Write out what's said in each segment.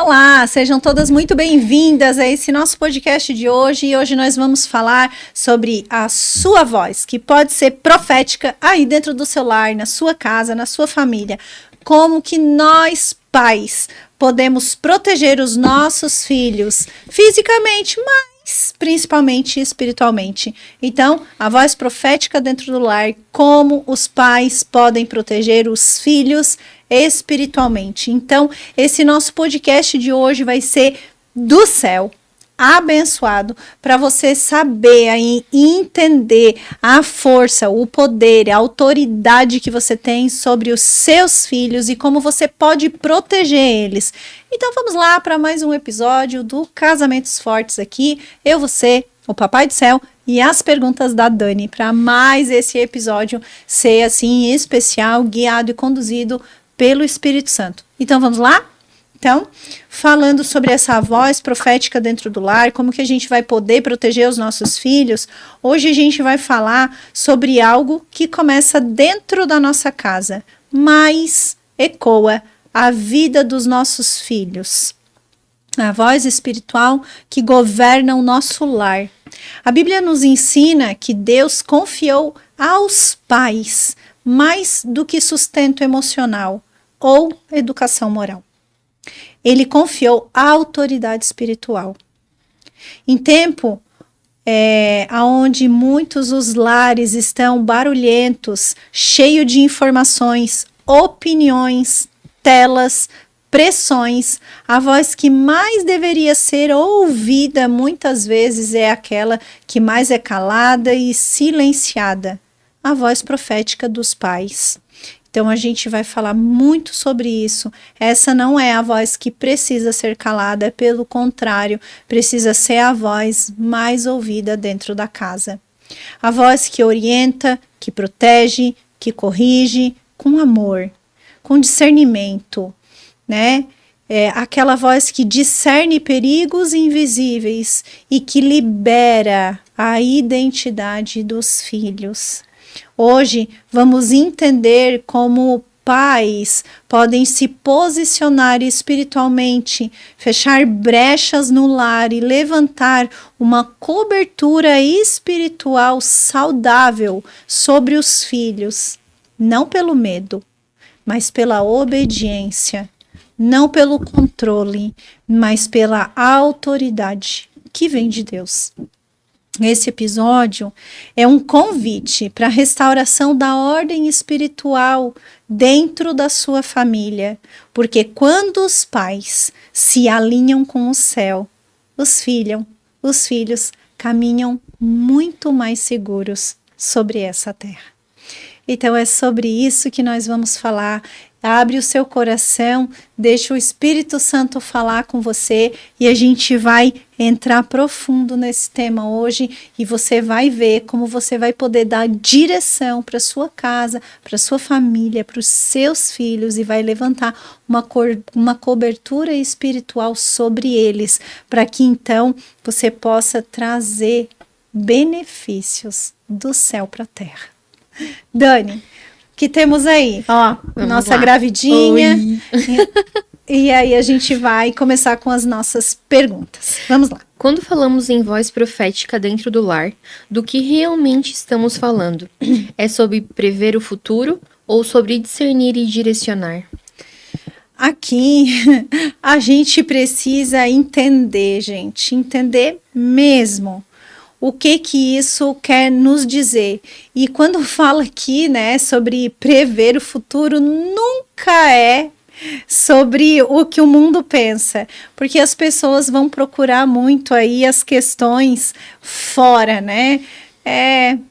Olá, sejam todas muito bem-vindas a esse nosso podcast de hoje. E hoje nós vamos falar sobre a sua voz, que pode ser profética aí dentro do seu lar, na sua casa, na sua família. Como que nós, pais, podemos proteger os nossos filhos fisicamente, mas principalmente espiritualmente. Então, a voz profética dentro do lar, como os pais podem proteger os filhos espiritualmente. Então, esse nosso podcast de hoje vai ser do céu, abençoado, para você saber aí, entender a força, o poder, a autoridade que você tem sobre os seus filhos e como você pode proteger eles. Então vamos lá para mais um episódio do Casamentos Fortes aqui, eu, você, o Papai do Céu e as perguntas da Dani, para mais esse episódio ser assim especial, guiado e conduzido pelo Espírito Santo. Então vamos lá? Então, falando sobre essa voz profética dentro do lar, como que a gente vai poder proteger os nossos filhos, hoje a gente vai falar sobre algo que começa dentro da nossa casa, mas ecoa a vida dos nossos filhos. A voz espiritual que governa o nosso lar. A Bíblia nos ensina que Deus confiou aos pais mais do que sustento emocional ou educação moral. Ele confiou a autoridade espiritual. Em tempo onde muitos os lares estão barulhentos, cheios de informações, opiniões, telas, pressões, a voz que mais deveria ser ouvida muitas vezes é aquela que mais é calada e silenciada, a voz profética dos pais. Então, a gente vai falar muito sobre isso. Essa não é a voz que precisa ser calada, pelo contrário, precisa ser a voz mais ouvida dentro da casa. A voz que orienta, que protege, que corrige com amor, com discernimento, né? Aquela voz que discerne perigos invisíveis e que libera a identidade dos filhos. Hoje vamos entender como pais podem se posicionar espiritualmente, fechar brechas no lar e levantar uma cobertura espiritual saudável sobre os filhos, não pelo medo, mas pela obediência, não pelo controle, mas pela autoridade que vem de Deus. Esse episódio é um convite para a restauração da ordem espiritual dentro da sua família, porque quando os pais se alinham com o céu, os filhos caminham muito mais seguros sobre essa terra. Então é sobre isso que nós vamos falar. Abre o seu coração, deixa o Espírito Santo falar com você e a gente vai entrar profundo nesse tema hoje e você vai ver como você vai poder dar direção para sua casa, para sua família, para os seus filhos e vai levantar uma cobertura espiritual sobre eles, para que então você possa trazer benefícios do céu para a terra. Dani, que temos aí? Ó, nossa lá. Gravidinha. E aí a gente vai começar com as nossas perguntas. Vamos lá. Quando falamos em voz profética dentro do lar, do que realmente estamos falando? É sobre prever o futuro ou sobre discernir e direcionar? Aqui a gente precisa entender, entender mesmo. O que isso quer nos dizer? E quando fala aqui, né, sobre prever o futuro, nunca é sobre o que o mundo pensa, porque as pessoas vão procurar muito aí as questões fora, né?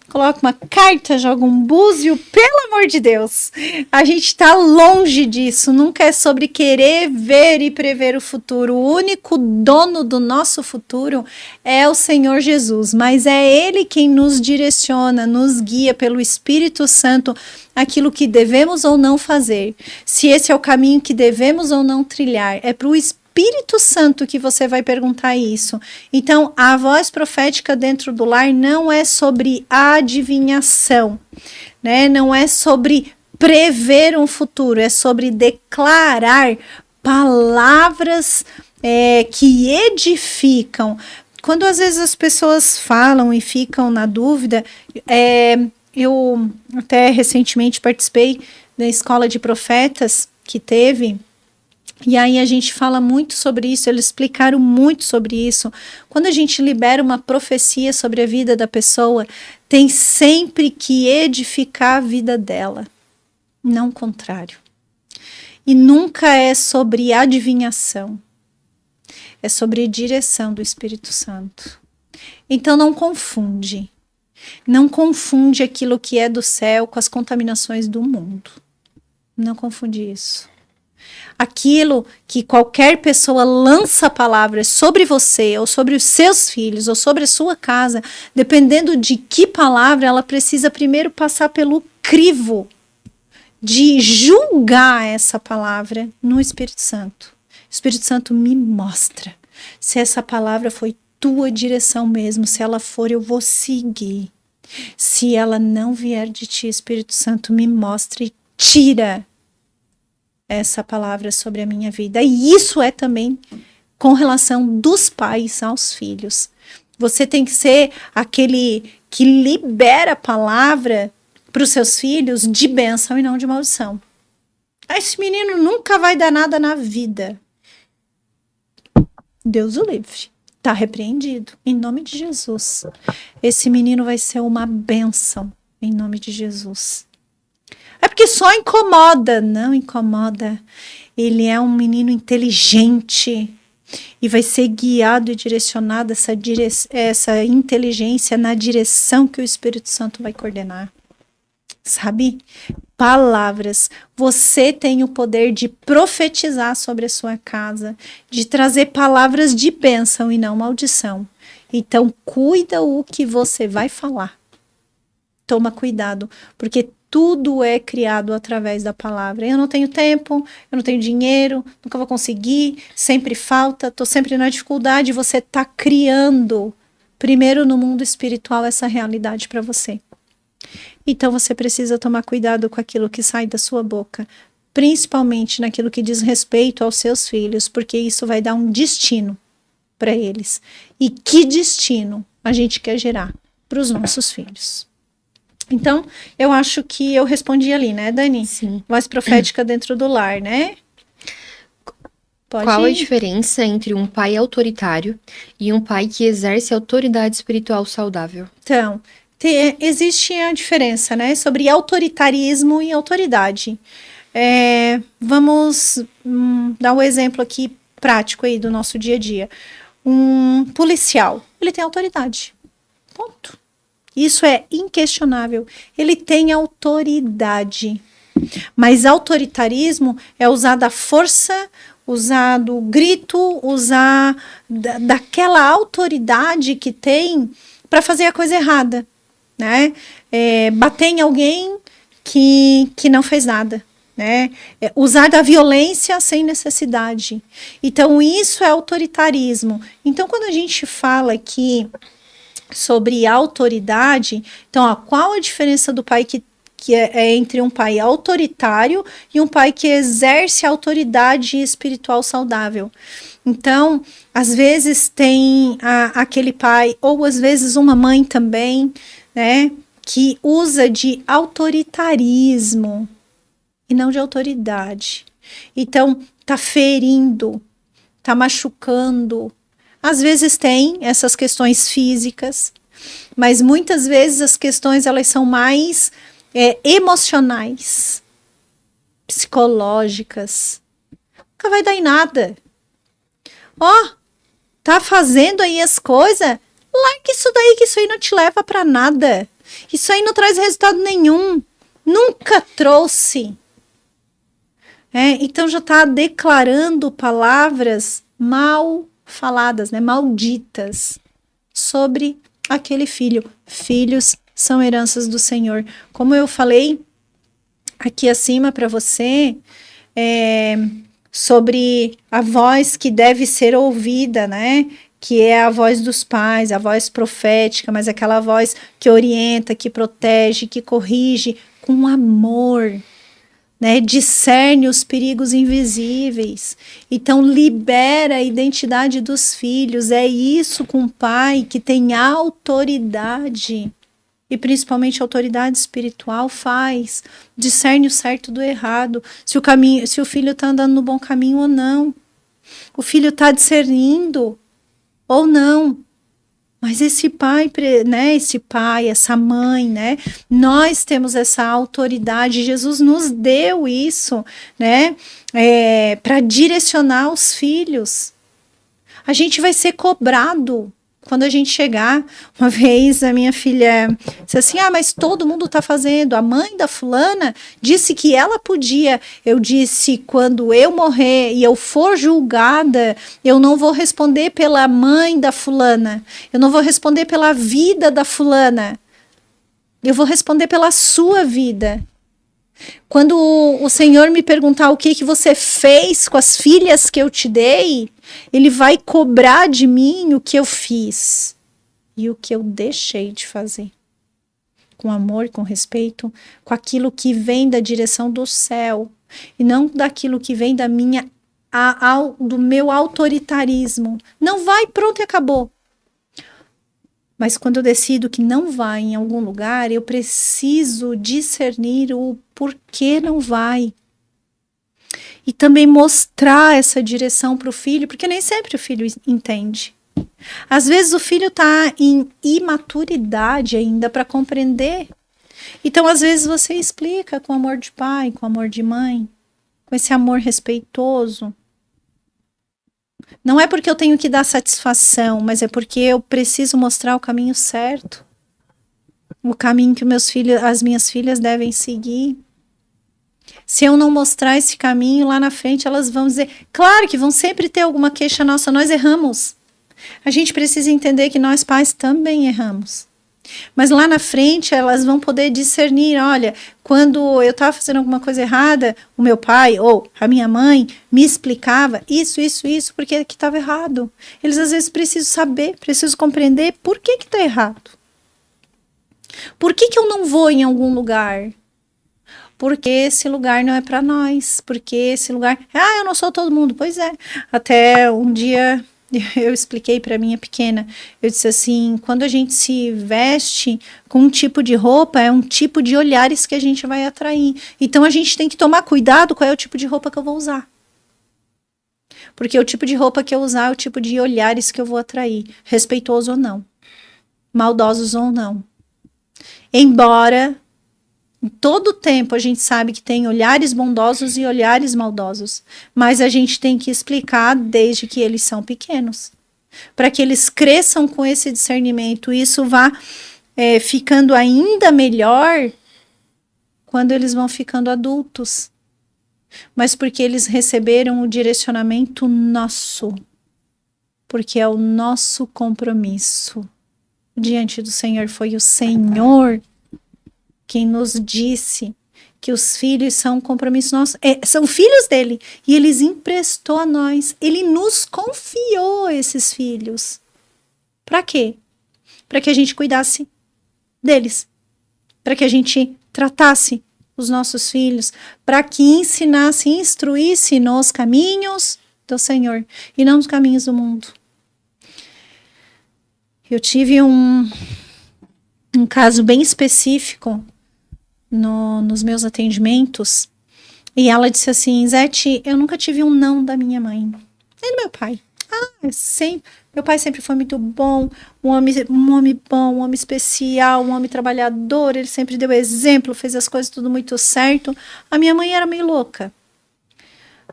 Coloca uma carta, joga um búzio, pelo amor de Deus. A gente está longe disso, nunca é sobre querer ver e prever o futuro. O único dono do nosso futuro é o Senhor Jesus, mas é Ele quem nos direciona, nos guia pelo Espírito Santo aquilo que devemos ou não fazer. Se esse é o caminho que devemos ou não trilhar, é para o Espírito Santo que você vai perguntar isso. Então, a voz profética dentro do lar não é sobre adivinhação, né? Não é sobre prever um futuro, é sobre declarar palavras que edificam. Quando às vezes as pessoas falam e ficam na dúvida, eu até recentemente participei da escola de profetas que teve, e aí a gente fala muito sobre isso, eles explicaram muito sobre isso. Quando a gente libera uma profecia sobre a vida da pessoa, tem sempre que edificar a vida dela, não o contrário. E nunca é sobre adivinhação, é sobre direção do Espírito Santo. Então não confunde. Não confunde aquilo que é do céu com as contaminações do mundo. Não confunde isso. Aquilo que qualquer pessoa lança palavras sobre você, ou sobre os seus filhos, ou sobre a sua casa, dependendo de que palavra, ela precisa primeiro passar pelo crivo de julgar essa palavra no Espírito Santo. O Espírito Santo me mostra se essa palavra foi tua direção mesmo, se ela for, eu vou seguir. Se ela não vier de ti, Espírito Santo, me mostra e tira essa palavra sobre a minha vida. E isso é também com relação dos pais aos filhos. Você tem que ser aquele que libera a palavra para os seus filhos de bênção e não de maldição. Esse menino nunca vai dar nada na vida. Deus o livre. Está repreendido, em nome de Jesus. Esse menino vai ser uma bênção, em nome de Jesus. É porque só incomoda. Não incomoda. Ele é um menino inteligente e vai ser guiado e direcionado essa inteligência na direção que o Espírito Santo vai coordenar. Sabe? Palavras. Você tem o poder de profetizar sobre a sua casa, de trazer palavras de bênção e não maldição. Então, cuida o que você vai falar. Toma cuidado, porque tudo é criado através da palavra. Eu não tenho tempo, eu não tenho dinheiro, nunca vou conseguir, sempre falta, estou sempre na dificuldade. Você está criando, primeiro no mundo espiritual, essa realidade para você. Então você precisa tomar cuidado com aquilo que sai da sua boca, principalmente naquilo que diz respeito aos seus filhos, porque isso vai dar um destino para eles. E que destino a gente quer gerar para os nossos filhos? Então, eu acho que eu respondi ali, né, Dani? Sim. Voz profética dentro do lar, né? Pode Qual a ir? diferença entre um pai autoritário e um pai que exerce autoridade espiritual saudável? Então, existe a diferença, né, sobre autoritarismo e autoridade. Vamos dar um exemplo aqui prático aí do nosso dia a dia. Um policial, ele tem autoridade. Ponto. Isso é inquestionável. Ele tem autoridade. Mas autoritarismo é usar da força, usar do grito, usar daquela autoridade que tem para fazer a coisa errada, né? Bater em alguém que não fez nada, né? Usar da violência sem necessidade. Então, isso é autoritarismo. Então, quando a gente fala aqui sobre autoridade, então, qual a diferença do pai que é entre um pai autoritário e um pai que exerce autoridade espiritual saudável? Então, às vezes tem aquele pai, ou às vezes uma mãe também, né, que usa de autoritarismo e não de autoridade. Então, tá ferindo, tá machucando. Às vezes tem essas questões físicas, mas muitas vezes as questões elas são mais emocionais, psicológicas. Nunca vai dar em nada. Tá fazendo aí as coisas? Larga isso daí, que isso aí não te leva para nada. Isso aí não traz resultado nenhum. Nunca trouxe. Então já tá declarando palavras mal faladas, né, malditas, sobre aquele filho. Filhos são heranças do Senhor. Como eu falei aqui acima para você, sobre a voz que deve ser ouvida, né, que é a voz dos pais, a voz profética, mas aquela voz que orienta, que protege, que corrige com amor. né? Discerne os perigos invisíveis. Então, libera a identidade dos filhos. É isso com o pai que tem autoridade, e principalmente autoridade espiritual, faz. Discerne o certo do errado, se o filho está andando no bom caminho ou não. O filho está discernindo ou não. Mas esse pai, né, essa mãe, né, nós temos essa autoridade, Jesus nos deu isso, né, para direcionar os filhos. A gente vai ser cobrado quando a gente chegar. Uma vez a minha filha disse assim, mas todo mundo está fazendo, a mãe da fulana disse que ela podia. Eu disse, quando eu morrer e eu for julgada, eu não vou responder pela mãe da fulana, eu não vou responder pela vida da fulana, eu vou responder pela sua vida. Quando o Senhor me perguntar o que você fez com as filhas que eu te dei, Ele vai cobrar de mim o que eu fiz e o que eu deixei de fazer. Com amor, com respeito, com aquilo que vem da direção do céu e não daquilo que vem do meu autoritarismo. Não vai, pronto e acabou. Mas quando eu decido que não vai em algum lugar, eu preciso discernir o porquê não vai. E também mostrar essa direção para o filho, porque nem sempre o filho entende. Às vezes o filho está em imaturidade ainda para compreender. Então, às vezes, você explica com amor de pai, com amor de mãe, com esse amor respeitoso. Não é porque eu tenho que dar satisfação, mas é porque eu preciso mostrar o caminho certo. O caminho que as minhas filhas devem seguir. Se eu não mostrar esse caminho, lá na frente elas vão dizer... Claro que vão sempre ter alguma queixa nossa, nós erramos. A gente precisa entender que nós pais também erramos. Mas lá na frente elas vão poder discernir, olha, quando eu estava fazendo alguma coisa errada, o meu pai ou a minha mãe me explicava isso, porque que estava errado. Eles às vezes precisam saber, precisam compreender por que está errado. Por que eu não vou em algum lugar? Porque esse lugar não é para nós, porque esse lugar... eu não sou todo mundo. Pois é, até um dia... Eu expliquei para minha pequena, eu disse assim, quando a gente se veste com um tipo de roupa, é um tipo de olhares que a gente vai atrair. Então a gente tem que tomar cuidado qual é o tipo de roupa que eu vou usar. Porque o tipo de roupa que eu usar é o tipo de olhares que eu vou atrair, respeitoso ou não, maldosos ou não. Embora em todo tempo a gente sabe que tem olhares bondosos e olhares maldosos, mas a gente tem que explicar desde que eles são pequenos, para que eles cresçam com esse discernimento, e isso vá ficando ainda melhor quando eles vão ficando adultos, mas porque eles receberam o direcionamento nosso, porque é o nosso compromisso diante do Senhor. Foi o Senhor quem nos disse que os filhos são um compromisso nosso, são filhos dele, e ele emprestou a nós, ele nos confiou esses filhos. Para quê? Para que a gente cuidasse deles, para que a gente tratasse os nossos filhos, para que ensinasse, instruísse nos caminhos do Senhor, e não nos caminhos do mundo. Eu tive um caso bem específico nos meus atendimentos, e ela disse assim, Zete, eu nunca tive um não da minha mãe, nem do meu pai. Meu pai sempre foi muito bom, um homem bom, um homem especial, um homem trabalhador, ele sempre deu exemplo, fez as coisas tudo muito certo. A minha mãe era meio louca,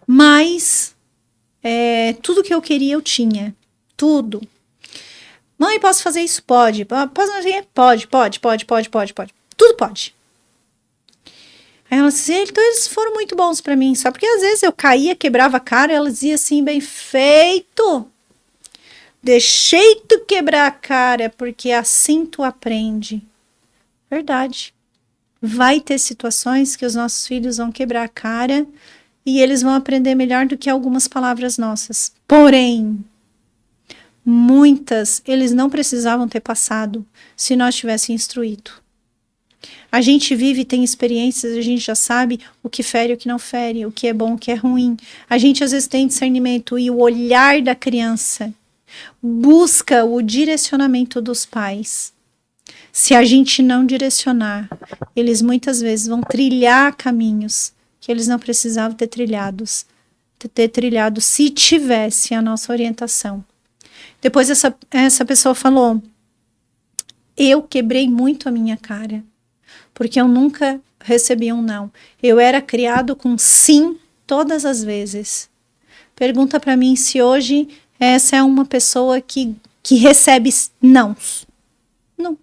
mas tudo que eu queria eu tinha, tudo. Mãe, posso fazer isso? Pode. Posso fazer? Pode. Tudo pode. Aí ela disse, então eles foram muito bons pra mim, só porque às vezes eu caía, quebrava a cara, e ela dizia assim, bem feito, deixei tu quebrar a cara, porque assim tu aprende. Verdade. Vai ter situações que os nossos filhos vão quebrar a cara, e eles vão aprender melhor do que algumas palavras nossas. Porém, muitas eles não precisavam ter passado se nós tivéssemos instruído. A gente vive, tem experiências, a gente já sabe o que fere e o que não fere, o que é bom, o que é ruim. A gente às vezes tem discernimento e o olhar da criança busca o direcionamento dos pais. Se a gente não direcionar, eles muitas vezes vão trilhar caminhos que eles não precisavam ter trilhado se tivesse a nossa orientação. Depois essa pessoa falou, eu quebrei muito a minha cara, porque eu nunca recebi um não. Eu era criado com sim todas as vezes. Pergunta para mim se hoje essa é uma pessoa que recebe nãos. Não.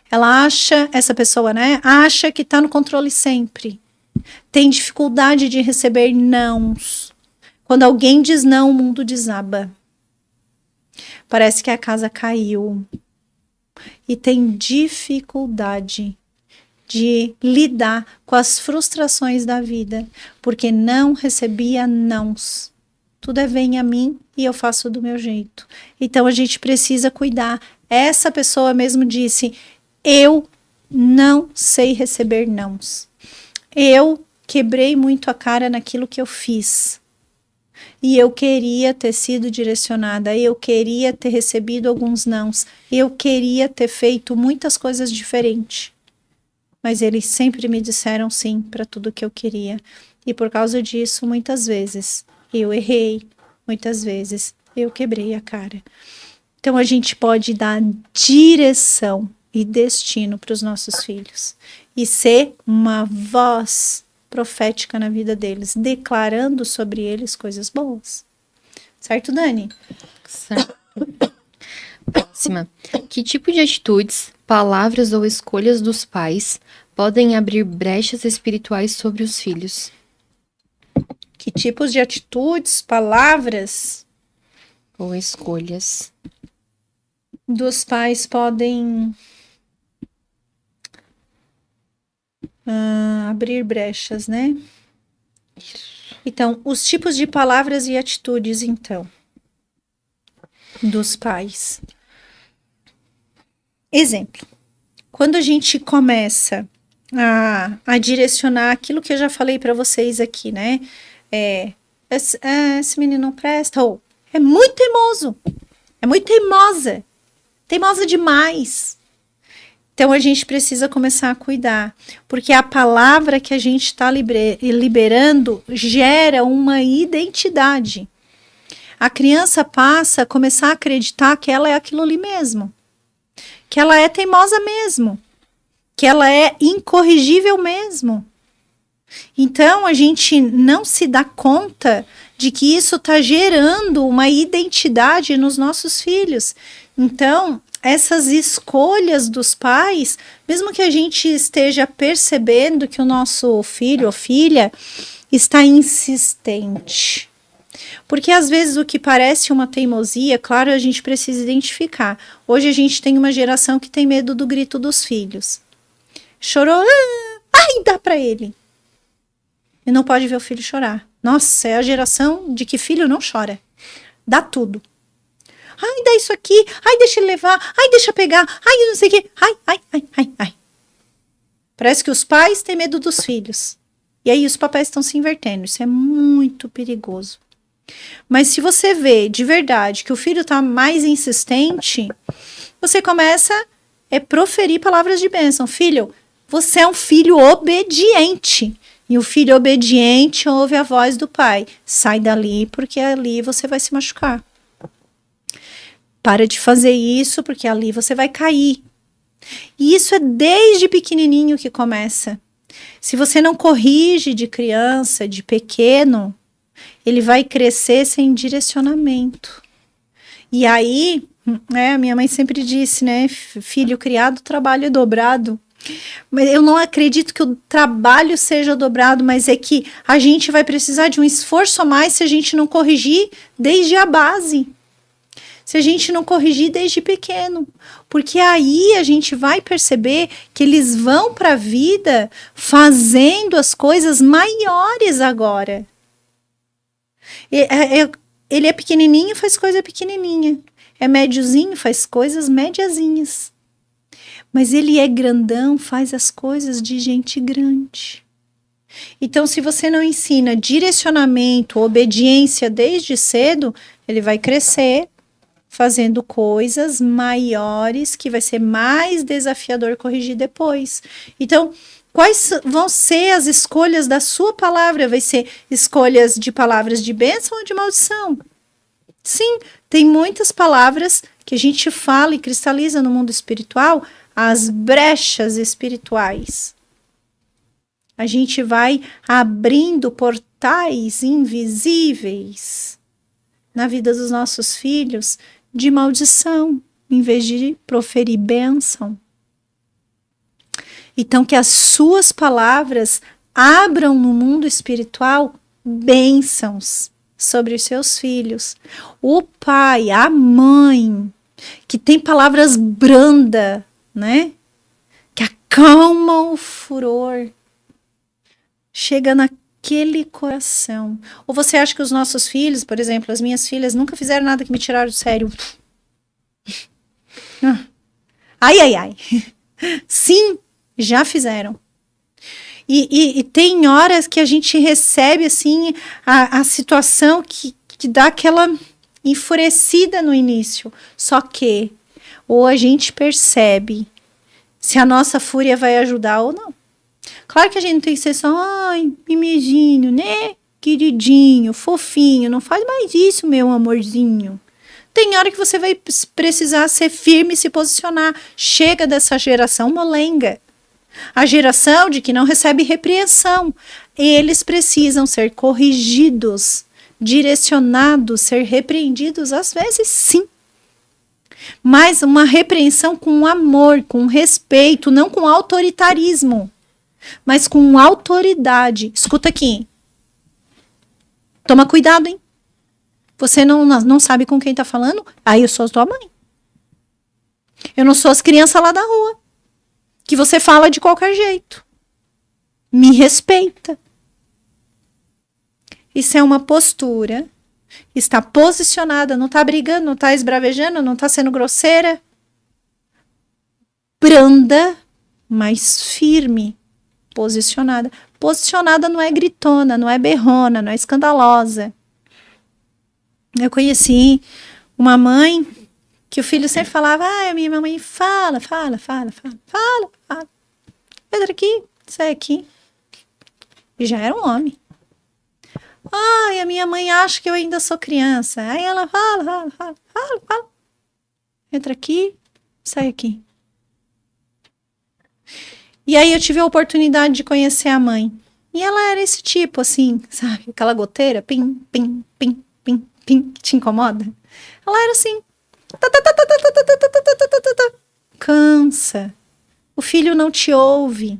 Ela acha, essa pessoa, né? Acha que está no controle sempre. Tem dificuldade de receber nãos. Quando alguém diz não, o mundo desaba. Parece que a casa caiu. E tem dificuldade de lidar com as frustrações da vida, porque não recebia nãos. Tudo é vem a mim e eu faço do meu jeito. Então a gente precisa cuidar. Essa pessoa mesmo disse, eu não sei receber nãos. Eu quebrei muito a cara naquilo que eu fiz. E eu queria ter sido direcionada, eu queria ter recebido alguns nãos, eu queria ter feito muitas coisas diferentes. Mas eles sempre me disseram sim para tudo que eu queria. E por causa disso, muitas vezes, eu errei. Muitas vezes, eu quebrei a cara. Então, a gente pode dar direção e destino para os nossos filhos. E ser uma voz profética na vida deles, declarando sobre eles coisas boas. Certo, Dani? Certo. Próxima. Que tipo de atitudes, palavras ou escolhas dos pais podem abrir brechas espirituais sobre os filhos? Que tipos de atitudes, palavras ou escolhas dos pais podem abrir brechas, né? Então, os tipos de palavras e atitudes, então, dos pais. Exemplo. Quando a gente começa a direcionar aquilo que eu já falei para vocês aqui, né? Esse menino não presta, ou é muito teimoso, é muito teimosa, teimosa demais. Então, a gente precisa começar a cuidar, porque a palavra que a gente está liberando gera uma identidade. A criança passa a começar a acreditar que ela é aquilo ali mesmo, que ela é teimosa mesmo, que ela é incorrigível mesmo. Então, a gente não se dá conta de que isso está gerando uma identidade nos nossos filhos. Então, essas escolhas dos pais, mesmo que a gente esteja percebendo que o nosso filho ou filha está insistente. Porque às vezes o que parece uma teimosia, claro, a gente precisa identificar. Hoje a gente tem uma geração que tem medo do grito dos filhos. Chorou, ai, dá para ele. E não pode ver o filho chorar. Nossa, é a geração de que filho não chora. Dá tudo. Ai, dá isso aqui. Ai, deixa ele levar. Ai, deixa pegar. Ai, não sei o quê. Ai. Parece que os pais têm medo dos filhos. E aí os papéis estão se invertendo. Isso é muito perigoso. Mas se você vê de verdade que o filho está mais insistente, você começa a proferir palavras de bênção. Filho, você é um filho obediente. E o filho obediente ouve a voz do pai. Sai dali, porque ali você vai se machucar. Para de fazer isso, porque ali você vai cair. E isso é desde pequenininho que começa. Se você não corrige de criança, de pequeno, ele vai crescer sem direcionamento. E aí, a minha mãe sempre disse, né? Filho criado, trabalho é dobrado. Mas eu não acredito que o trabalho seja dobrado, mas é que a gente vai precisar de um esforço a mais se a gente não corrigir desde a base. Se a gente não corrigir desde pequeno. Porque aí a gente vai perceber que eles vão para a vida fazendo as coisas maiores agora. Ele é pequenininho, faz coisa pequenininha. É médiozinho, faz coisas mediazinhas. Mas ele é grandão, faz as coisas de gente grande. Então, se você não ensina direcionamento, obediência desde cedo, ele vai crescer fazendo coisas maiores que vai ser mais desafiador corrigir depois. Então, quais vão ser as escolhas da sua palavra? Vai ser escolhas de palavras de bênção ou de maldição? Sim, tem muitas palavras que a gente fala e cristaliza no mundo espiritual, as brechas espirituais. A gente vai abrindo portais invisíveis na vida dos nossos filhos de maldição, em vez de proferir bênção. Então, que as suas palavras abram no mundo espiritual bênçãos sobre os seus filhos. O pai, a mãe, que tem palavras brandas, né? Que acalmam o furor. Chega naquele coração. Ou você acha que os nossos filhos, por exemplo, as minhas filhas, nunca fizeram nada que me tiraram do sério? Ai, ai, ai. Sim, já fizeram. E tem horas que a gente recebe, assim, a situação que dá aquela enfurecida no início. Só que, ou a gente percebe se a nossa fúria vai ajudar ou não. Claro que a gente não tem que ser só, ai, mimezinho, né? Queridinho, fofinho, não faz mais isso, meu amorzinho. Tem hora que você vai precisar ser firme e se posicionar. Chega dessa geração molenga. A geração de que não recebe repreensão. Eles precisam ser corrigidos, direcionados, ser repreendidos, às vezes sim. Mas uma repreensão com amor, com respeito, não com autoritarismo, mas com autoridade. Escuta aqui. Toma cuidado, hein? Você não sabe com quem tá falando? Aí eu sou a tua mãe. Eu não sou as crianças lá da rua, que você fala de qualquer jeito. Me respeita. Isso é uma postura. Está posicionada, não está brigando, não está esbravejando, não está sendo grosseira. Branda, mas firme. Posicionada. Posicionada não é gritona, não é berrona, não é escandalosa. Eu conheci uma mãe que o filho sempre falava, a minha mamãe fala. Entra aqui, sai aqui. E já era um homem. Ai, a minha mãe acha que eu ainda sou criança. Aí ela fala. Entra aqui, sai aqui. E aí eu tive a oportunidade de conhecer a mãe. E ela era esse tipo, assim, sabe? Aquela goteira, pim, pim, pim, pim, pim, que te incomoda. Ela era assim. Cansa. O filho não te ouve.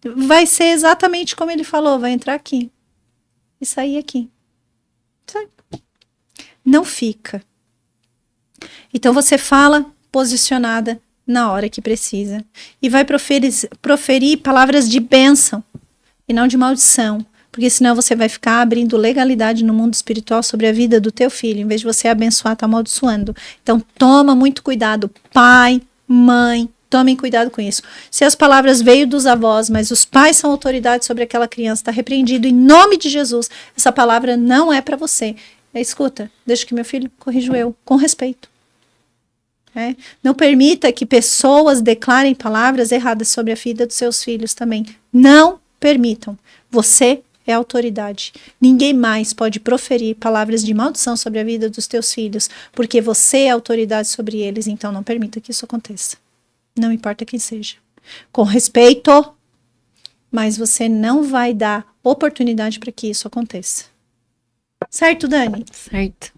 Vai ser exatamente como ele falou, vai entrar aqui. E sair aqui. Sai. Não fica. Então você fala posicionada na hora que precisa. E vai proferir palavras de bênção e não de maldição. Porque senão você vai ficar abrindo legalidade no mundo espiritual sobre a vida do teu filho. Em vez de você abençoar, tá amaldiçoando. Então toma muito cuidado. Pai, mãe, tomem cuidado com isso. Se as palavras veio dos avós, mas os pais são autoridade sobre aquela criança, está repreendido em nome de Jesus. Essa palavra não é para você. Escuta, deixa que meu filho corrija eu, com respeito. Não permita que pessoas declarem palavras erradas sobre a vida dos seus filhos também. Não permitam. Você é autoridade. Ninguém mais pode proferir palavras de maldição sobre a vida dos teus filhos, porque você é autoridade sobre eles, então não permita que isso aconteça. Não importa quem seja. Com respeito, mas você não vai dar oportunidade para que isso aconteça. Certo, Dani? Certo.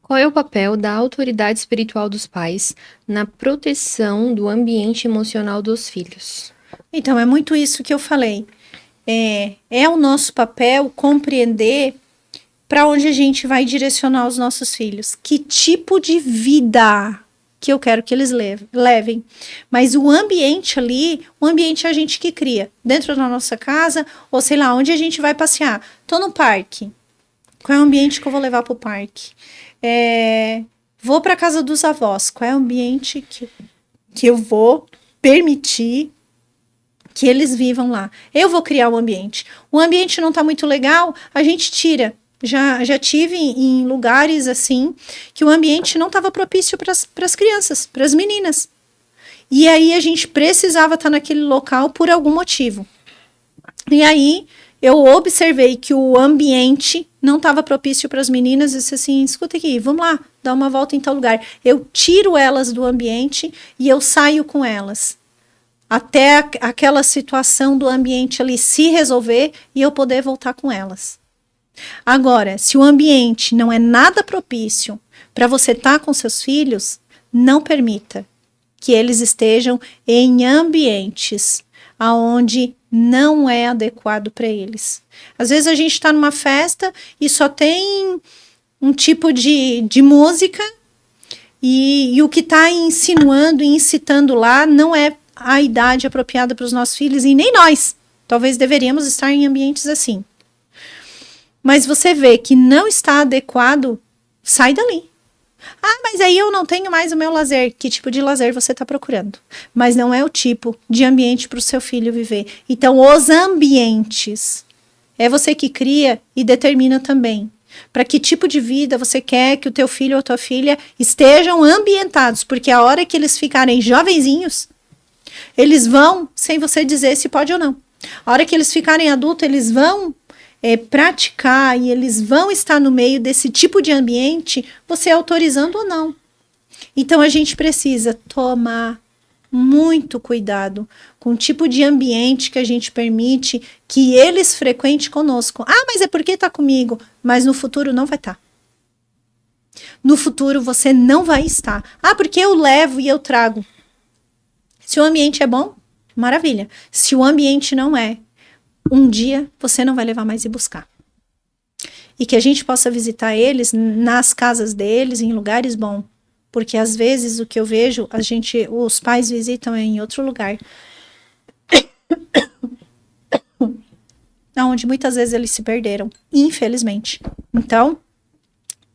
Qual é o papel da autoridade espiritual dos pais na proteção do ambiente emocional dos filhos? Então, é muito isso que eu falei. É o nosso papel compreender para onde a gente vai direcionar os nossos filhos. Que tipo de vida que eu quero que eles levem. Mas o ambiente ali, o ambiente é a gente que cria. Dentro da nossa casa, ou sei lá, onde a gente vai passear. Tô no parque. Qual é o ambiente que eu vou levar pro parque? Vou para casa dos avós. Qual é o ambiente que... que eu vou permitir que eles vivam lá. Eu vou criar um ambiente. O ambiente não está muito legal, a gente tira. Já tive em lugares assim que o ambiente não estava propício para as crianças, para as meninas. E aí a gente precisava estar naquele local por algum motivo. E aí eu observei que o ambiente não estava propício para as meninas e disse assim, escuta aqui, vamos lá, dar uma volta em tal lugar. Eu tiro elas do ambiente e eu saio com elas. Até aquela situação do ambiente ali se resolver e eu poder voltar com elas. Agora, se o ambiente não é nada propício para você estar com seus filhos, não permita que eles estejam em ambientes aonde não é adequado para eles. Às vezes a gente está numa festa e só tem um tipo de música e o que está insinuando e incitando lá não é a idade apropriada para os nossos filhos e nem nós. Talvez deveríamos estar em ambientes assim. Mas você vê que não está adequado, sai dali. Ah, mas aí eu não tenho mais o meu lazer. Que tipo de lazer você está procurando? Mas não é o tipo de ambiente para o seu filho viver. Então, os ambientes é você que cria e determina também. Para que tipo de vida você quer que o teu filho ou a tua filha estejam ambientados. Porque a hora que eles ficarem jovenzinhos, eles vão, sem você dizer se pode ou não. A hora que eles ficarem adultos, eles vão praticar e eles vão estar no meio desse tipo de ambiente, você autorizando ou não. Então, a gente precisa tomar muito cuidado com o tipo de ambiente que a gente permite que eles frequentem conosco. Ah, mas é porque está comigo. Mas no futuro não vai estar. No futuro você não vai estar. Ah, porque eu levo e eu trago. Se o ambiente é bom, maravilha. Se o ambiente não é, um dia você não vai levar mais e buscar. E que a gente possa visitar eles nas casas deles, em lugares bons. Porque às vezes o que eu vejo, os pais visitam em outro lugar. Onde muitas vezes eles se perderam, infelizmente. Então,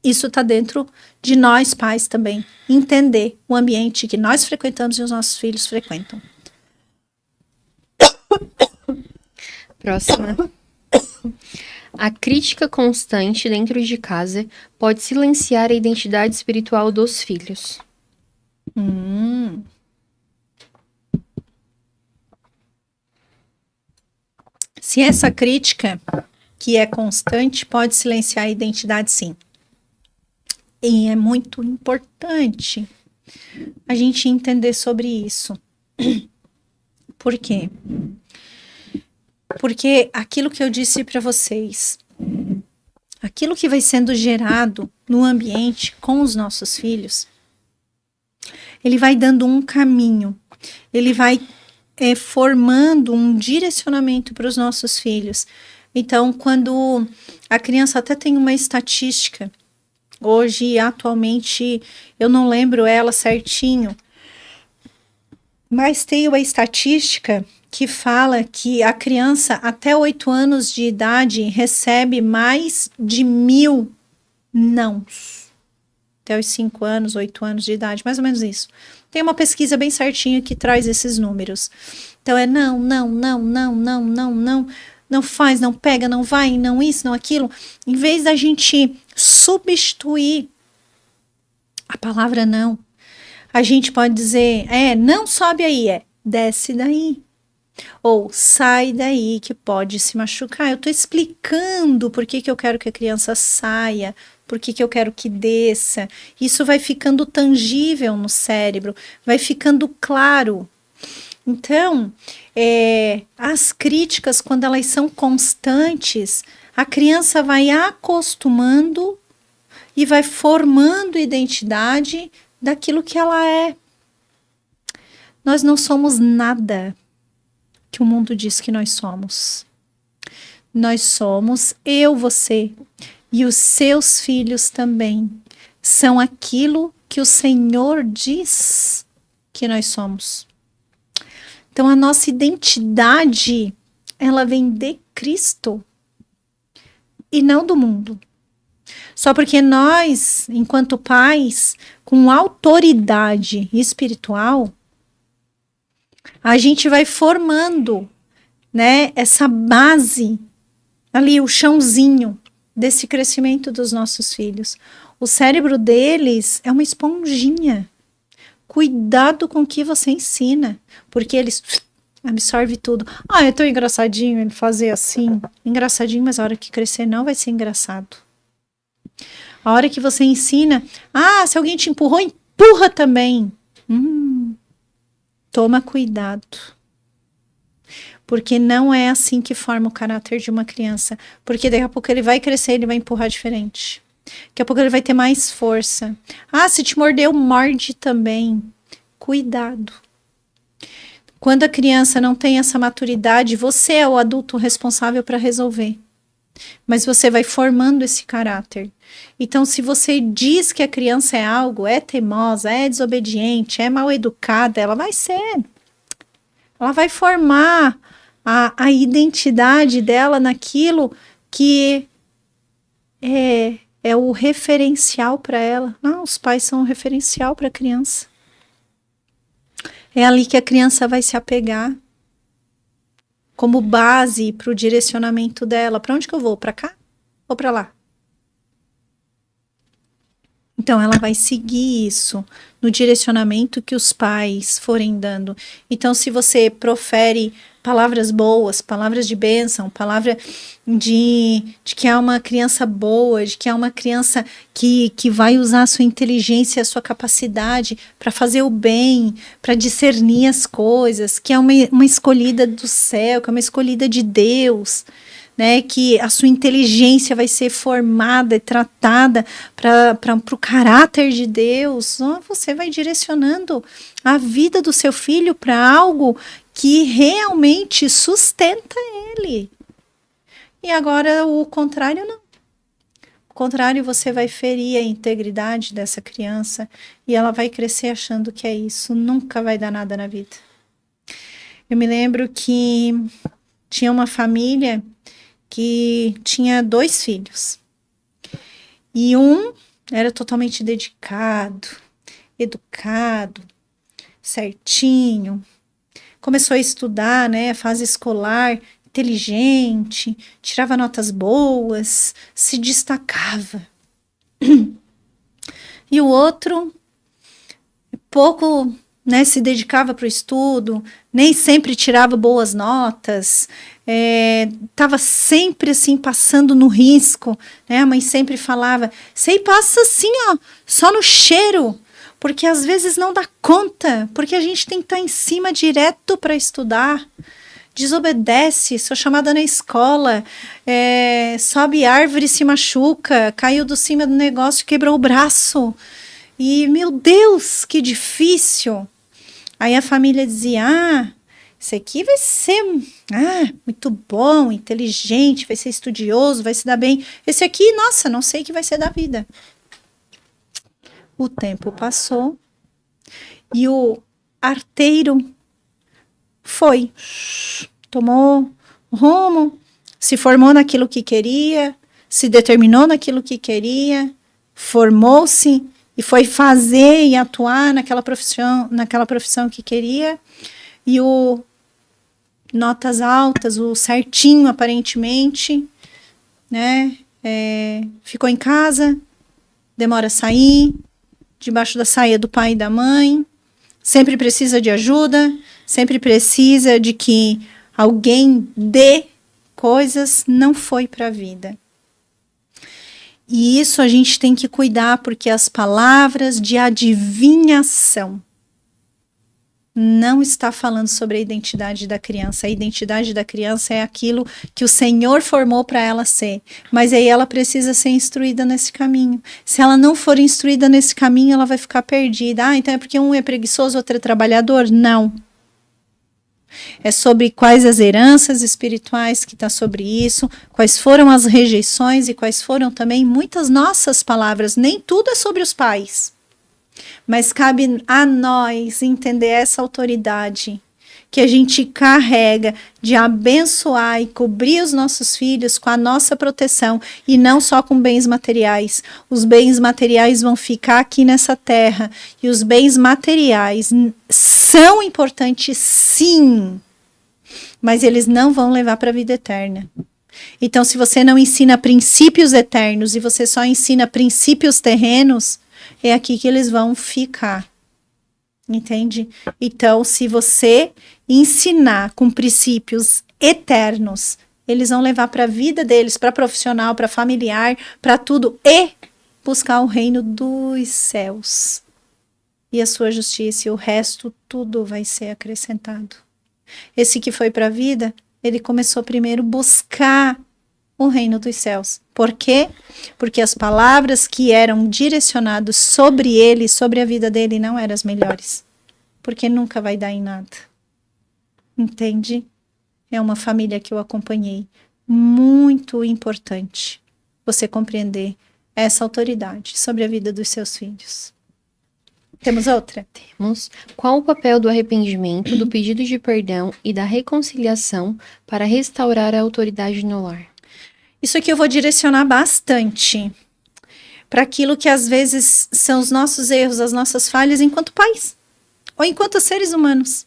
isso está dentro de nós pais também. Entender o ambiente que nós frequentamos e os nossos filhos frequentam. Próxima. A crítica constante dentro de casa pode silenciar a identidade espiritual dos filhos. Se essa crítica, que é constante, pode silenciar a identidade, sim. E é muito importante a gente entender sobre isso. Por quê? Porque aquilo que eu disse para vocês, aquilo que vai sendo gerado no ambiente com os nossos filhos, ele vai dando um caminho, ele vai formando um direcionamento para os nossos filhos. Então, quando a criança até tem uma estatística, hoje, atualmente, eu não lembro ela certinho, mas tem uma estatística que fala que a criança até 8 anos de idade recebe mais de 1.000 nãos. Até os 5 anos, 8 anos de idade, mais ou menos isso. Tem uma pesquisa bem certinha que traz esses números. Então é não, não faz, não pega, não vai, não isso, não aquilo. Em vez da gente substituir a palavra não, a gente pode dizer, não sobe aí, desce daí. Ou sai daí que pode se machucar. Eu estou explicando por que eu quero que a criança saia, por que eu quero que desça. Isso vai ficando tangível no cérebro, vai ficando claro. Então, as críticas, quando elas são constantes, a criança vai acostumando e vai formando identidade daquilo que ela é. Nós não somos nada que o mundo diz que nós somos. Nós somos eu, você e os seus filhos também. São aquilo que o Senhor diz que nós somos. Então a nossa identidade, ela vem de Cristo e não do mundo. Só porque nós, enquanto pais, com autoridade espiritual, A gente vai formando, né, essa base, ali o chãozinho desse crescimento dos nossos filhos. O cérebro deles é uma esponjinha. Cuidado com o que você ensina, porque eles absorvem tudo. Ah, é tão engraçadinho ele fazer assim. Engraçadinho, mas a hora que crescer não vai ser engraçado. A hora que você ensina, se alguém te empurrou, empurra também. Toma cuidado. Porque não é assim que forma o caráter de uma criança. Porque daqui a pouco ele vai crescer, ele vai empurrar diferente. Daqui a pouco ele vai ter mais força. Se te mordeu, morde também. Cuidado. Quando a criança não tem essa maturidade, você é o adulto responsável para resolver. Mas você vai formando esse caráter. Então, se você diz que a criança é algo, é teimosa, é desobediente, é mal educada, ela vai ser. Ela vai formar a identidade dela naquilo que é o referencial para ela. Os pais são o referencial para a criança. É ali que a criança vai se apegar como base para o direcionamento dela. Para onde que eu vou? Para cá ou para lá? Então, ela vai seguir isso no direcionamento que os pais forem dando. Então, se você profere palavras boas, palavras de bênção, palavra de que é uma criança boa, de que é uma criança que vai usar a sua inteligência, a sua capacidade para fazer o bem, para discernir as coisas, que é uma escolhida do céu, que é uma escolhida de Deus, né, que a sua inteligência vai ser formada e tratada para o caráter de Deus, você vai direcionando a vida do seu filho para algo que realmente sustenta ele. E agora o contrário não. O contrário, você vai ferir a integridade dessa criança e ela vai crescer achando que é isso, nunca vai dar nada na vida. Eu me lembro que tinha uma família que tinha 2 filhos. E um era totalmente dedicado, educado, certinho. Começou a estudar, né, fase escolar, inteligente, tirava notas boas, se destacava. E o outro, pouco, né, se dedicava para o estudo, nem sempre tirava boas notas, estava sempre assim passando no risco, né? A mãe sempre falava, você passa assim, só no cheiro, porque às vezes não dá conta, porque a gente tem que estar em cima direto para estudar, desobedece, sou chamada na escola, sobe árvore, se machuca, caiu do cima do negócio, quebrou o braço, e meu Deus, que difícil. Aí a família dizia, esse aqui vai ser muito bom, inteligente, vai ser estudioso, vai se dar bem. Esse aqui, nossa, não sei o que vai ser da vida. O tempo passou e o arteiro foi, tomou rumo, se formou naquilo que queria, se determinou naquilo que queria, formou-se e foi fazer e atuar naquela profissão que queria, e o notas altas, o certinho aparentemente, né, ficou em casa, demora a sair, debaixo da saia do pai e da mãe, sempre precisa de ajuda, sempre precisa de que alguém dê coisas, não foi para a vida. E isso a gente tem que cuidar, porque as palavras de adivinhação não está falando sobre a identidade da criança. A identidade da criança é aquilo que o Senhor formou para ela ser. Mas aí ela precisa ser instruída nesse caminho. Se ela não for instruída nesse caminho, ela vai ficar perdida. Então é porque um é preguiçoso, outro é trabalhador? Não. É sobre quais as heranças espirituais que está sobre isso, quais foram as rejeições e quais foram também muitas nossas palavras. Nem tudo é sobre os pais, mas cabe a nós entender essa autoridade que a gente carrega de abençoar e cobrir os nossos filhos com a nossa proteção e não só com bens materiais. Os bens materiais vão ficar aqui nessa terra e os bens materiais são importantes, sim, mas eles não vão levar para a vida eterna. Então, se você não ensina princípios eternos e você só ensina princípios terrenos, é aqui que eles vão ficar. Entende? Então, se você ensinar com princípios eternos, eles vão levar para a vida deles, para profissional, para familiar, para tudo, e buscar o reino dos céus. E a sua justiça, e o resto, tudo vai ser acrescentado. Esse que foi para a vida, ele começou primeiro a buscar o reino dos céus. Por quê? Porque as palavras que eram direcionadas sobre ele, sobre a vida dele, não eram as melhores. Porque nunca vai dar em nada. Entende? É uma família que eu acompanhei. Muito importante você compreender essa autoridade sobre a vida dos seus filhos. Temos outra? Temos. Qual o papel do arrependimento, do pedido de perdão e da reconciliação para restaurar a autoridade no lar? Isso aqui eu vou direcionar bastante para aquilo que às vezes são os nossos erros, as nossas falhas enquanto pais ou enquanto seres humanos.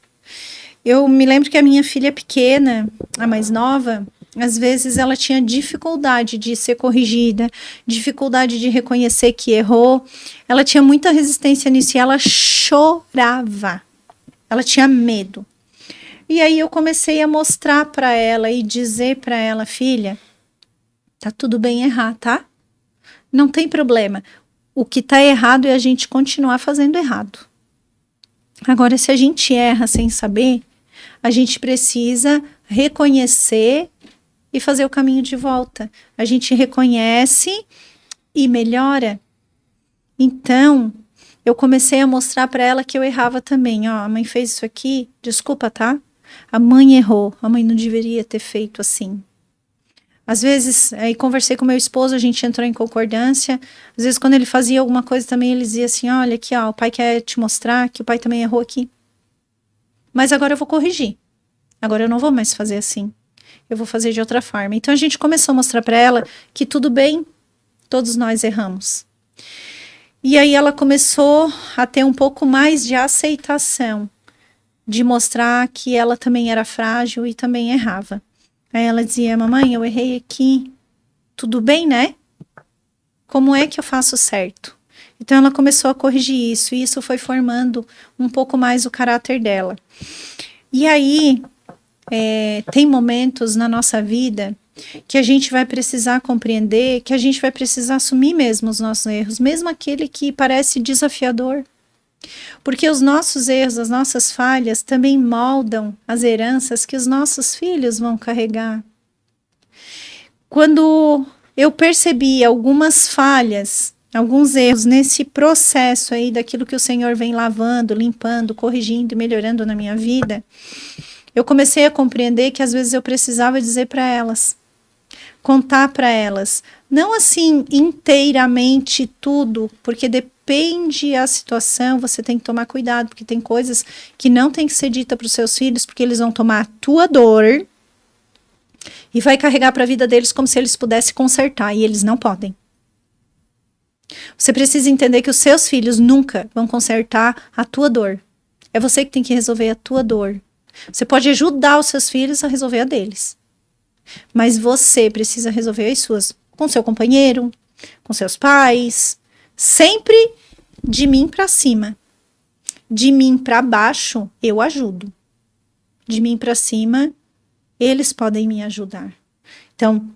Eu me lembro que a minha filha pequena, a mais nova, às vezes ela tinha dificuldade de ser corrigida, dificuldade de reconhecer que errou. Ela tinha muita resistência nisso e ela chorava. Ela tinha medo. E aí eu comecei a mostrar para ela e dizer para ela, filha, tá tudo bem errar, tá? Não tem problema. O que tá errado é a gente continuar fazendo errado. Agora, se a gente erra sem saber, a gente precisa reconhecer e fazer o caminho de volta. A gente reconhece e melhora. Então, eu comecei a mostrar para ela que eu errava também. Ó, a mãe fez isso aqui, desculpa, tá? A mãe errou, a mãe não deveria ter feito assim. Às vezes, aí conversei com meu esposo, a gente entrou em concordância. Às vezes, quando ele fazia alguma coisa também, ele dizia assim, olha aqui, ó, o pai quer te mostrar que o pai também errou aqui. Mas agora eu vou corrigir. Agora eu não vou mais fazer assim. Eu vou fazer de outra forma. Então, a gente começou a mostrar para ela que tudo bem, todos nós erramos. E aí ela começou a ter um pouco mais de aceitação, de mostrar que ela também era frágil e também errava. Aí ela dizia, mamãe, eu errei aqui, tudo bem, né? Como é que eu faço certo? Então ela começou a corrigir isso, e isso foi formando um pouco mais o caráter dela. E aí, tem momentos na nossa vida que a gente vai precisar compreender, que a gente vai precisar assumir mesmo os nossos erros, mesmo aquele que parece desafiador. Porque os nossos erros, as nossas falhas também moldam as heranças que os nossos filhos vão carregar. Quando eu percebi algumas falhas, alguns erros nesse processo aí daquilo que o Senhor vem lavando, limpando, corrigindo e melhorando na minha vida, eu comecei a compreender que às vezes eu precisava dizer para elas, contar para elas, não assim inteiramente tudo, porque depende a situação, você tem que tomar cuidado, porque tem coisas que não tem que ser dita para os seus filhos, porque eles vão tomar a tua dor e vai carregar para a vida deles como se eles pudessem consertar, e eles não podem. Você precisa entender que os seus filhos nunca vão consertar a tua dor. É você que tem que resolver a tua dor. Você pode ajudar os seus filhos a resolver a deles. Mas você precisa resolver as suas com seu companheiro, com seus pais, sempre de mim para cima. De mim para baixo, eu ajudo. De mim para cima, eles podem me ajudar. Então,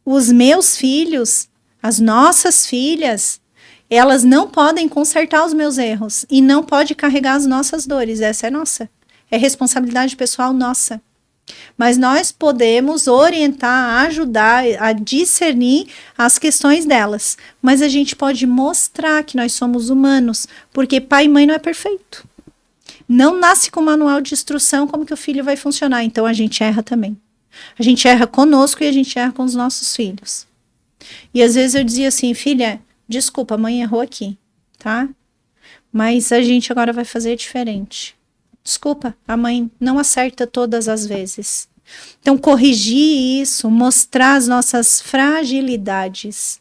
os meus filhos, as nossas filhas, elas não podem consertar os meus erros e não podem carregar as nossas dores. Essa é nossa. É responsabilidade pessoal nossa. Mas nós podemos orientar, ajudar a discernir as questões delas. Mas a gente pode mostrar que nós somos humanos, porque pai e mãe não é perfeito. Não nasce com manual de instrução como que o filho vai funcionar. Então a gente erra também. A gente erra conosco e a gente erra com os nossos filhos. E às vezes eu dizia assim, filha, desculpa, a mãe errou aqui, tá? Mas a gente agora vai fazer diferente. Desculpa, a mãe não acerta todas as vezes. Então, corrigir isso, mostrar as nossas fragilidades,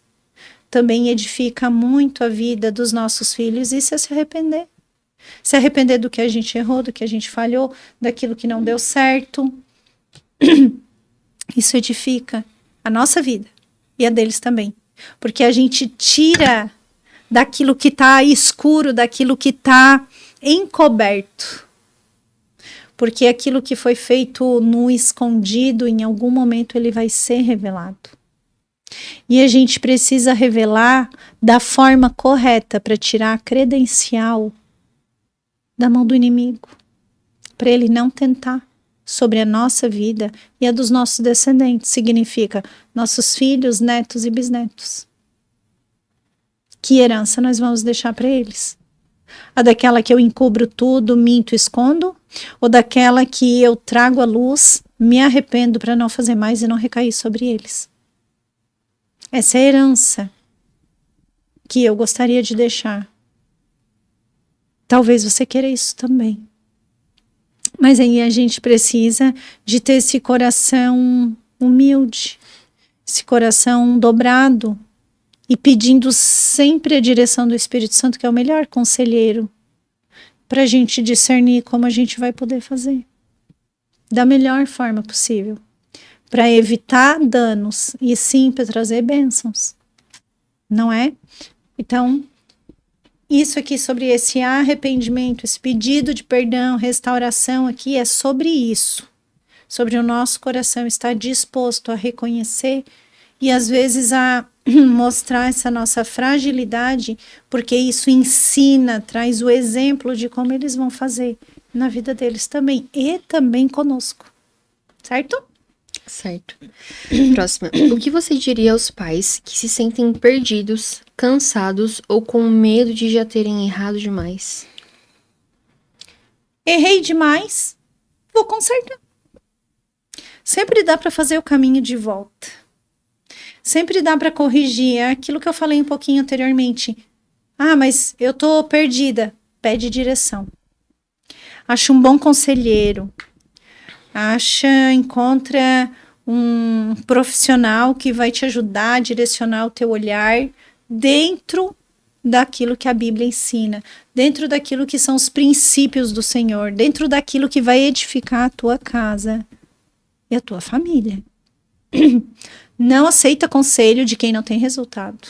também edifica muito a vida dos nossos filhos. Isso é se arrepender. Se arrepender do que a gente errou, do que a gente falhou, daquilo que não deu certo. Isso edifica a nossa vida e a deles também. Porque a gente tira daquilo que está escuro, daquilo que está encoberto. Porque aquilo que foi feito no escondido, em algum momento ele vai ser revelado. E a gente precisa revelar da forma correta para tirar a credencial da mão do inimigo, para ele não tentar sobre a nossa vida e a dos nossos descendentes. Significa nossos filhos, netos e bisnetos. Que herança nós vamos deixar para eles? A daquela que eu encubro tudo, minto, escondo? Ou daquela que eu trago à luz, me arrependo para não fazer mais e não recair sobre eles? Essa é a herança que eu gostaria de deixar. Talvez você queira isso também. Mas aí a gente precisa de ter esse coração humilde, esse coração dobrado e pedindo sempre a direção do Espírito Santo, que é o melhor conselheiro, para a gente discernir como a gente vai poder fazer da melhor forma possível, para evitar danos e sim para trazer bênçãos, não é? Então, isso aqui sobre esse arrependimento, esse pedido de perdão, restauração aqui é sobre isso, sobre o nosso coração estar disposto a reconhecer e às vezes a mostrar essa nossa fragilidade, porque isso ensina, traz o exemplo de como eles vão fazer na vida deles também e também conosco, certo? Certo. Próxima. O que você diria aos pais que se sentem perdidos, cansados ou com medo de já terem errado demais? Errei demais, vou consertar. Sempre dá para fazer o caminho de volta. Sempre dá para corrigir. É aquilo que eu falei um pouquinho anteriormente. Ah, mas eu tô perdida. Pede direção. Acha um bom conselheiro. Encontra um profissional que vai te ajudar a direcionar o teu olhar dentro daquilo que a Bíblia ensina, dentro daquilo que são os princípios do Senhor, dentro daquilo que vai edificar a tua casa e a tua família. Não aceita conselho de quem não tem resultado,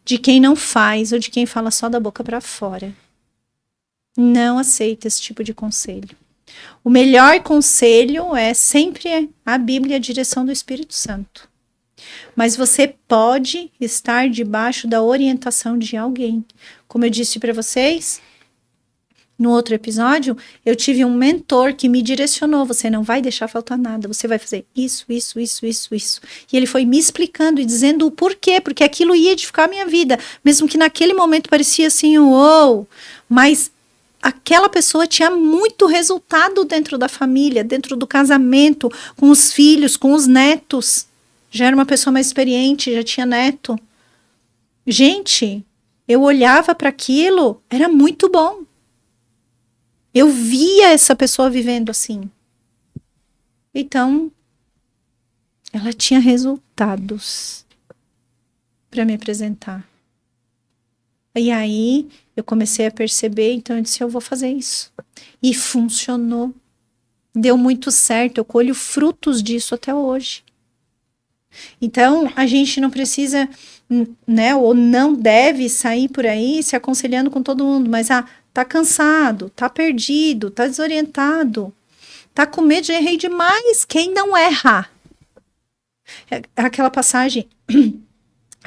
de quem não faz ou de quem fala só da boca para fora. Não aceita esse tipo de conselho. O melhor conselho é sempre a Bíblia e a direção do Espírito Santo. Mas você pode estar debaixo da orientação de alguém. Como eu disse para vocês, no outro episódio, eu tive um mentor que me direcionou. Você não vai deixar faltar nada. Você vai fazer isso. E ele foi me explicando e dizendo o porquê. Porque aquilo ia edificar a minha vida. Mesmo que naquele momento parecia assim, uou. Mas aquela pessoa tinha muito resultado dentro da família, dentro do casamento, com os filhos, com os netos. Já era uma pessoa mais experiente, já tinha neto. Gente, eu olhava para aquilo, era muito bom. Eu via essa pessoa vivendo assim. Então, ela tinha resultados para me apresentar. E aí, eu comecei a perceber, então eu disse, eu vou fazer isso. E funcionou. Deu muito certo, eu colho frutos disso até hoje. Então, a gente não precisa, né, ou não deve sair por aí se aconselhando com todo mundo, mas tá cansado, tá perdido, tá desorientado, tá com medo de errar demais. Quem não erra? É aquela passagem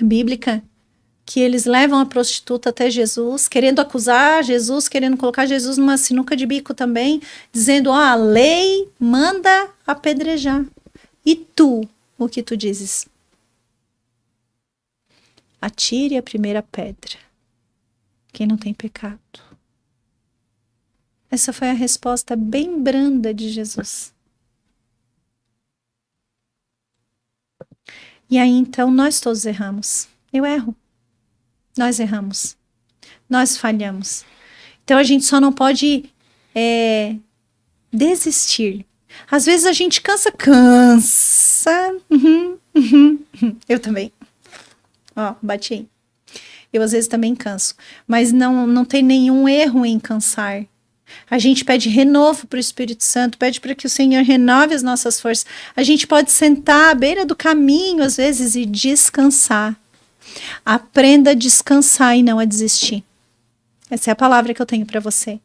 bíblica que eles levam a prostituta até Jesus, querendo acusar Jesus, querendo colocar Jesus numa sinuca de bico também, dizendo, a lei manda apedrejar. E tu, o que tu dizes? Atire a primeira pedra. Quem não tem pecado. Essa foi a resposta bem branda de Jesus. E aí, então, nós todos erramos. Eu erro. Nós erramos. Nós falhamos. Então, a gente só não pode Desistir. Às vezes a gente cansa. Eu também. Ó, bati aí. Eu às vezes também canso. Mas não tem nenhum erro em cansar. A gente pede renovo para o Espírito Santo, pede para que o Senhor renove as nossas forças. A gente pode sentar à beira do caminho, às vezes, e descansar. Aprenda a descansar e não a desistir. Essa é a palavra que eu tenho para você.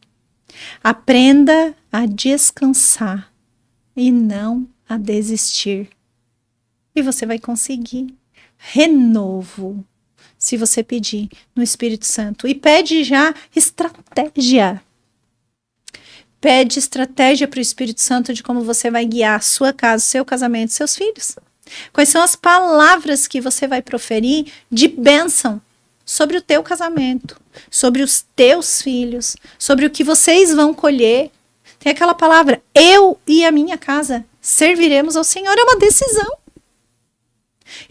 Aprenda a descansar e não a desistir. E você vai conseguir renovo, se você pedir no Espírito Santo. E pede já estratégia. Pede estratégia para o Espírito Santo de como você vai guiar a sua casa, seu casamento, seus filhos. Quais são as palavras que você vai proferir de bênção sobre o teu casamento, sobre os teus filhos, sobre o que vocês vão colher. Tem aquela palavra, eu e a minha casa serviremos ao Senhor, é uma decisão.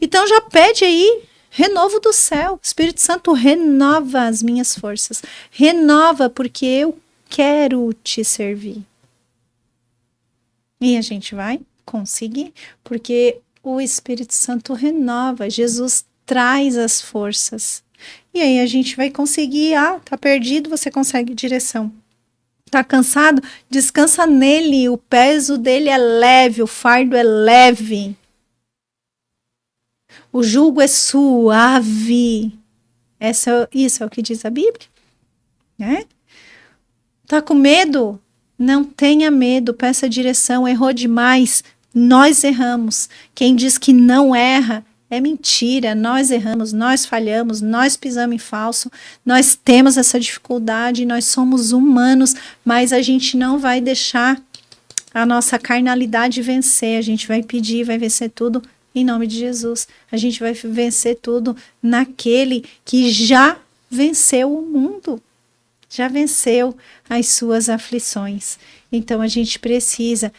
Então já pede aí renovo do céu. Espírito Santo, renova as minhas forças. Renova porque eu quero te servir. E a gente vai conseguir, porque o Espírito Santo renova, Jesus traz as forças. E aí a gente vai conseguir, tá perdido, você consegue direção. Tá cansado? Descansa nele, o peso dele é leve, o fardo é leve. O jugo é suave. Isso é o que diz a Bíblia, né? Tá com medo? Não tenha medo, peça direção. Errou demais? Nós erramos. Quem diz que não erra é mentira. Nós erramos, nós falhamos, nós pisamos em falso, nós temos essa dificuldade, nós somos humanos, mas a gente não vai deixar a nossa carnalidade vencer. A gente vai pedir, vai vencer tudo em nome de Jesus. A gente vai vencer tudo naquele que já venceu o mundo. Já venceu as suas aflições. Então a gente precisa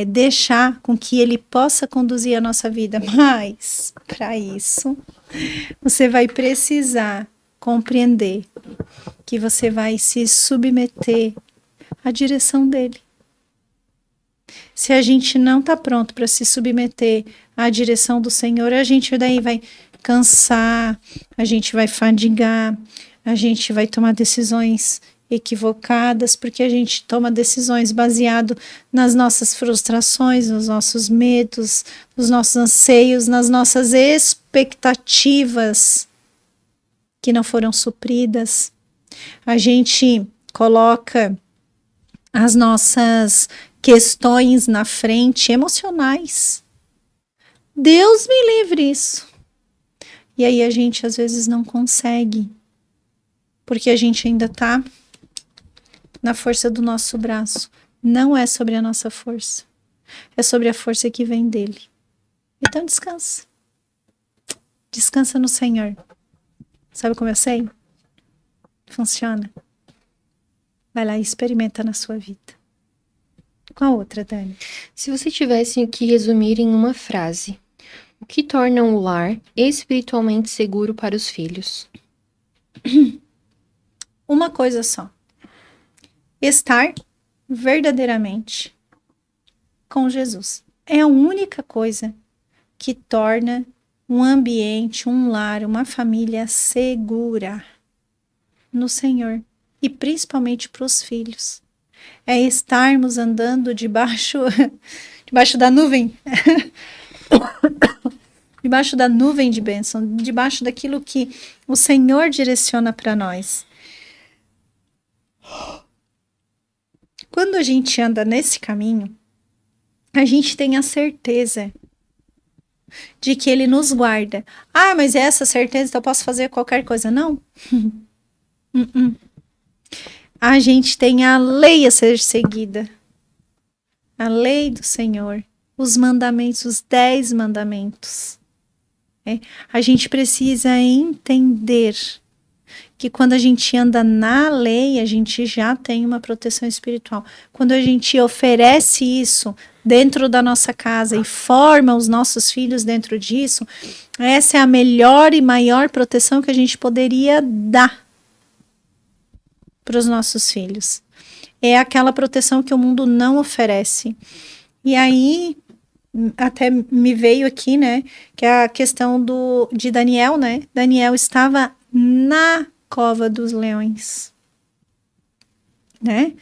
deixar com que ele possa conduzir a nossa vida. Mas, para isso, você vai precisar compreender que você vai se submeter à direção dele. Se a gente não está pronto para se submeter à direção do Senhor, a gente daí vai cansar, a gente vai fadigar, a gente vai tomar decisões equivocadas, porque a gente toma decisões baseado nas nossas frustrações, nos nossos medos, nos nossos anseios, nas nossas expectativas que não foram supridas. A gente coloca as nossas questões na frente, emocionais. Deus me livre isso. E aí a gente às vezes não consegue, porque a gente ainda está na força do nosso braço. Não é sobre a nossa força. É sobre a força que vem dele. Então descansa. Descansa no Senhor. Sabe como eu sei? Funciona. Vai lá e experimenta na sua vida. Qual outra, Dani? Se você tivesse que resumir em uma frase, o que torna um lar espiritualmente seguro para os filhos? Uma coisa só. Estar verdadeiramente com Jesus. É a única coisa que torna um ambiente, um lar, uma família segura no Senhor. E principalmente para os filhos. É estarmos andando debaixo da nuvem. Debaixo da nuvem de bênção. Debaixo daquilo que o Senhor direciona para nós. Quando a gente anda nesse caminho, a gente tem a certeza de que Ele nos guarda. Ah, mas é essa certeza que eu posso fazer qualquer coisa? Não. A gente tem a lei a ser seguida. A lei do Senhor. Os mandamentos, os 10 mandamentos. A gente precisa entender que quando a gente anda na lei, a gente já tem uma proteção espiritual. Quando a gente oferece isso dentro da nossa casa e forma os nossos filhos dentro disso, essa é a melhor e maior proteção que a gente poderia dar para os nossos filhos. é aquela proteção que o mundo não oferece. E aí, até me veio aqui, né, que é a questão de Daniel, né? Daniel estava na cova dos leões, né?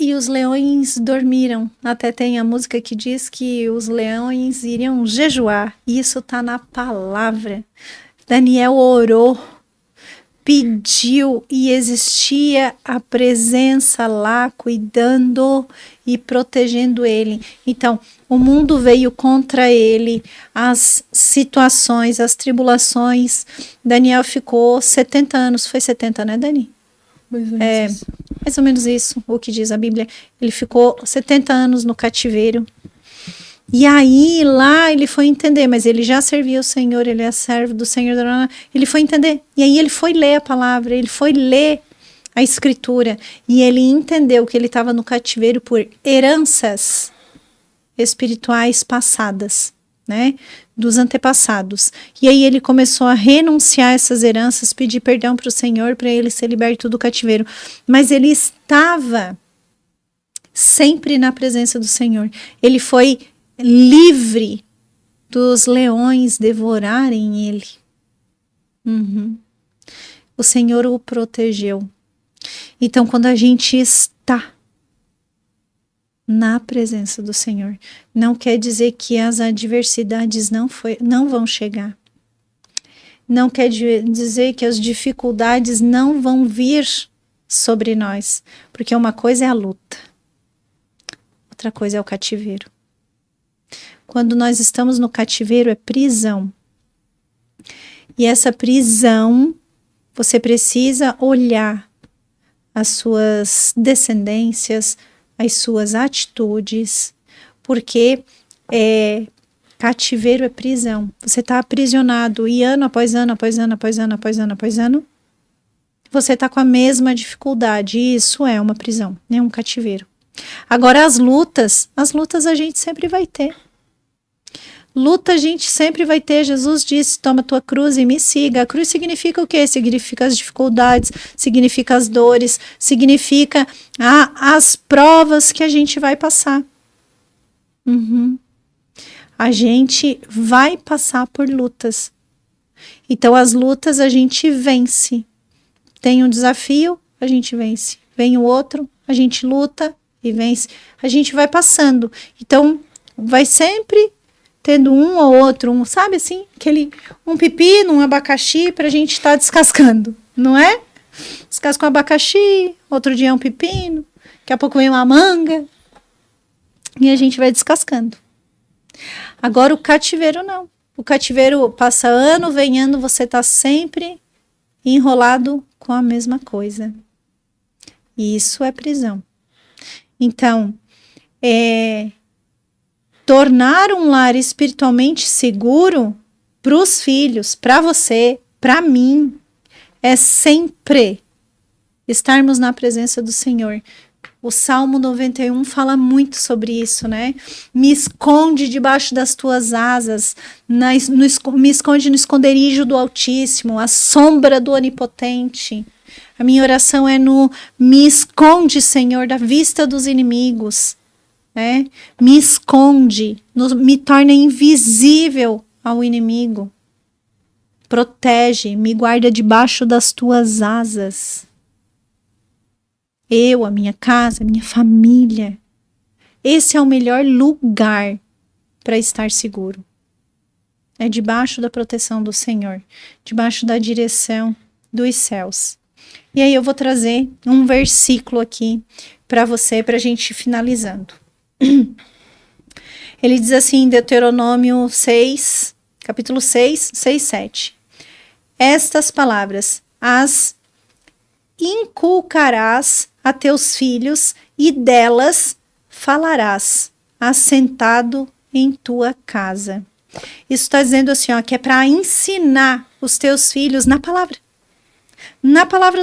E os leões dormiram. Até tem a música que diz que os leões iriam jejuar. Isso está na palavra. Daniel orou, pediu e existia a presença lá cuidando e protegendo ele. Então, o mundo veio contra ele, as situações, as tribulações. Daniel ficou 70 anos. Foi 70, né, Dani? Mais ou menos isso, o que diz a Bíblia. Ele ficou 70 anos no cativeiro. E aí, lá, ele foi entender, mas ele já servia o Senhor, ele é servo do Senhor. Ele foi entender. E aí, ele foi ler a palavra, ele foi ler a Escritura. E ele entendeu que ele estava no cativeiro por heranças espirituais passadas, né? Dos antepassados. E aí ele começou a renunciar a essas heranças, pedir perdão para o Senhor, para ele ser liberto do cativeiro. Mas ele estava sempre na presença do Senhor. Ele foi livre dos leões devorarem ele. O Senhor o protegeu. Então, quando a gente está na presença do Senhor, não quer dizer que as adversidades não vão chegar. Não quer dizer que as dificuldades não vão vir sobre nós, porque uma coisa é a luta, outra coisa é o cativeiro. Quando nós estamos no cativeiro é prisão. E essa prisão, você precisa olhar as suas descendências, as suas atitudes, porque cativeiro é prisão. Você está aprisionado e ano após ano, você está com a mesma dificuldade. E isso é uma prisão, é um cativeiro. Agora as lutas a gente sempre vai ter. Luta a gente sempre vai ter. Jesus disse, toma tua cruz e me siga. A cruz significa o quê? Significa as dificuldades, significa as dores, significa as provas que a gente vai passar. A gente vai passar por lutas. Então as lutas a gente vence. Tem um desafio, a gente vence. Vem o outro, a gente luta e vence. A gente vai passando. Então vai sempre tendo um ou outro, sabe assim, um pepino, um abacaxi pra gente estar descascando, não é? Descasca um abacaxi, outro dia um pepino, daqui a pouco vem uma manga, e a gente vai descascando. Agora o cativeiro não. O cativeiro passa ano, vem ano, você tá sempre enrolado com a mesma coisa. E isso é prisão. Então, tornar um lar espiritualmente seguro para os filhos, para você, para mim, é sempre estarmos na presença do Senhor. O Salmo 91 fala muito sobre isso, né? Me esconde debaixo das tuas asas, me esconde no esconderijo do Altíssimo, à sombra do Onipotente. A minha oração é me esconde, Senhor, da vista dos inimigos. Me esconde, me torna invisível ao inimigo. Protege, me guarda debaixo das tuas asas. Eu, a minha casa, a minha família. Esse é o melhor lugar para estar seguro. É debaixo da proteção do Senhor, debaixo da direção dos céus. E aí eu vou trazer um versículo aqui para você, para a gente ir finalizando. Ele diz assim em Deuteronômio 6, capítulo 6, 7. Estas palavras as inculcarás a teus filhos e delas falarás, assentado em tua casa. Isso está dizendo assim, que é para ensinar os teus filhos na palavra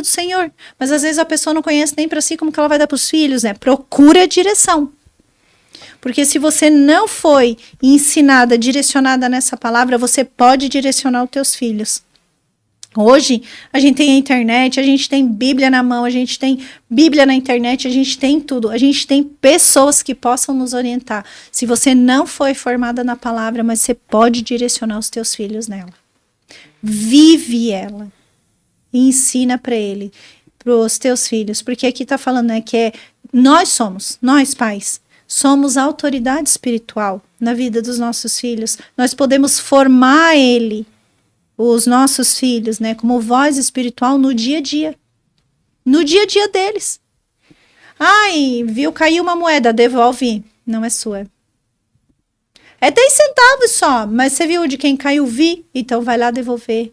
do Senhor. Mas às vezes a pessoa não conhece nem para si, como que ela vai dar para os filhos, né? Procura direção. Porque se você não foi ensinada, direcionada nessa palavra, você pode direcionar os teus filhos. Hoje, a gente tem a internet, a gente tem Bíblia na mão, a gente tem Bíblia na internet, a gente tem tudo. A gente tem pessoas que possam nos orientar. Se você não foi formada na palavra, mas você pode direcionar os teus filhos nela. Vive ela. E ensina para os teus filhos. Porque aqui está falando, né, que nós pais, somos a autoridade espiritual na vida dos nossos filhos. Nós podemos formar os nossos filhos, né, como voz espiritual no dia a dia. No dia a dia deles. Ai, viu, caiu uma moeda, devolve. Não é sua. É 10 centavos só, mas você viu de quem caiu, então vai lá devolver.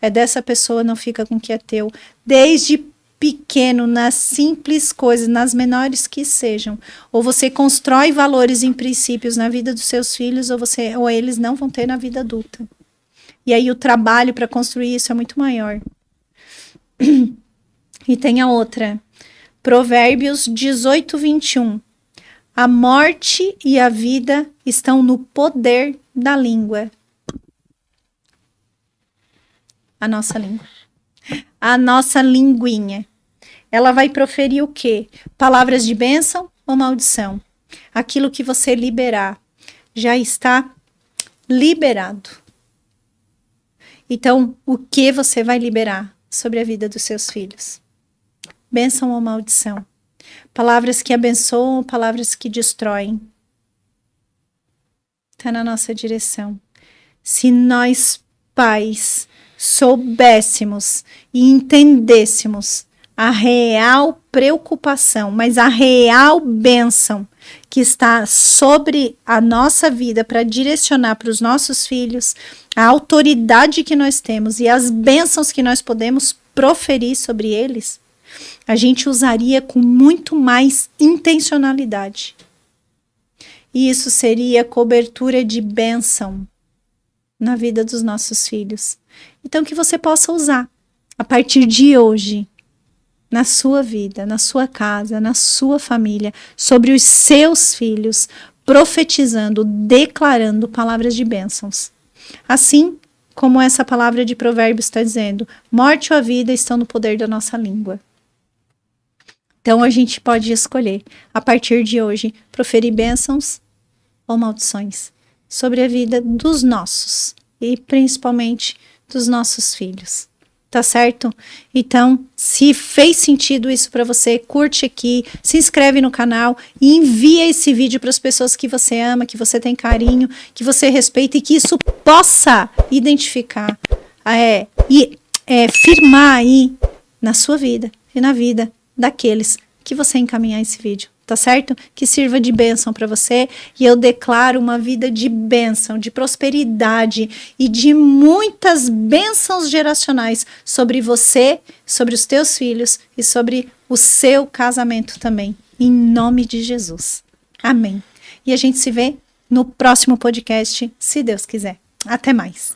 É dessa pessoa, não fica com o que é teu. Desde pequeno, nas simples coisas, nas menores que sejam. Ou você constrói valores e princípios na vida dos seus filhos, ou eles não vão ter na vida adulta. E aí o trabalho para construir isso é muito maior. E tem a outra. Provérbios 18, 21. A morte e a vida estão no poder da língua. A nossa língua. A nossa linguinha. Ela vai proferir o quê? Palavras de bênção ou maldição? Aquilo que você liberar já está liberado. Então, o que você vai liberar sobre a vida dos seus filhos? Bênção ou maldição? Palavras que abençoam ou palavras que destroem? Está na nossa direção. Se nós, pais, soubéssemos e entendêssemos a real preocupação, mas a real bênção que está sobre a nossa vida para direcionar para os nossos filhos, a autoridade que nós temos e as bênçãos que nós podemos proferir sobre eles, a gente usaria com muito mais intencionalidade. E isso seria cobertura de bênção na vida dos nossos filhos. Então, que você possa usar, a partir de hoje, na sua vida, na sua casa, na sua família, sobre os seus filhos, profetizando, declarando palavras de bênçãos. Assim como essa palavra de Provérbios está dizendo, morte ou a vida estão no poder da nossa língua. Então a gente pode escolher, a partir de hoje, proferir bênçãos ou maldições sobre a vida dos nossos e principalmente dos nossos filhos. Tá certo? Então, se fez sentido isso para você, curte aqui, se inscreve no canal e envia esse vídeo para as pessoas que você ama, que você tem carinho, que você respeita e que isso possa identificar e firmar aí na sua vida e na vida daqueles que você encaminhar esse vídeo. Tá certo? Que sirva de bênção para você e eu declaro uma vida de bênção, de prosperidade e de muitas bênçãos geracionais sobre você, sobre os teus filhos e sobre o seu casamento também, em nome de Jesus. Amém. E a gente se vê no próximo podcast, se Deus quiser. Até mais.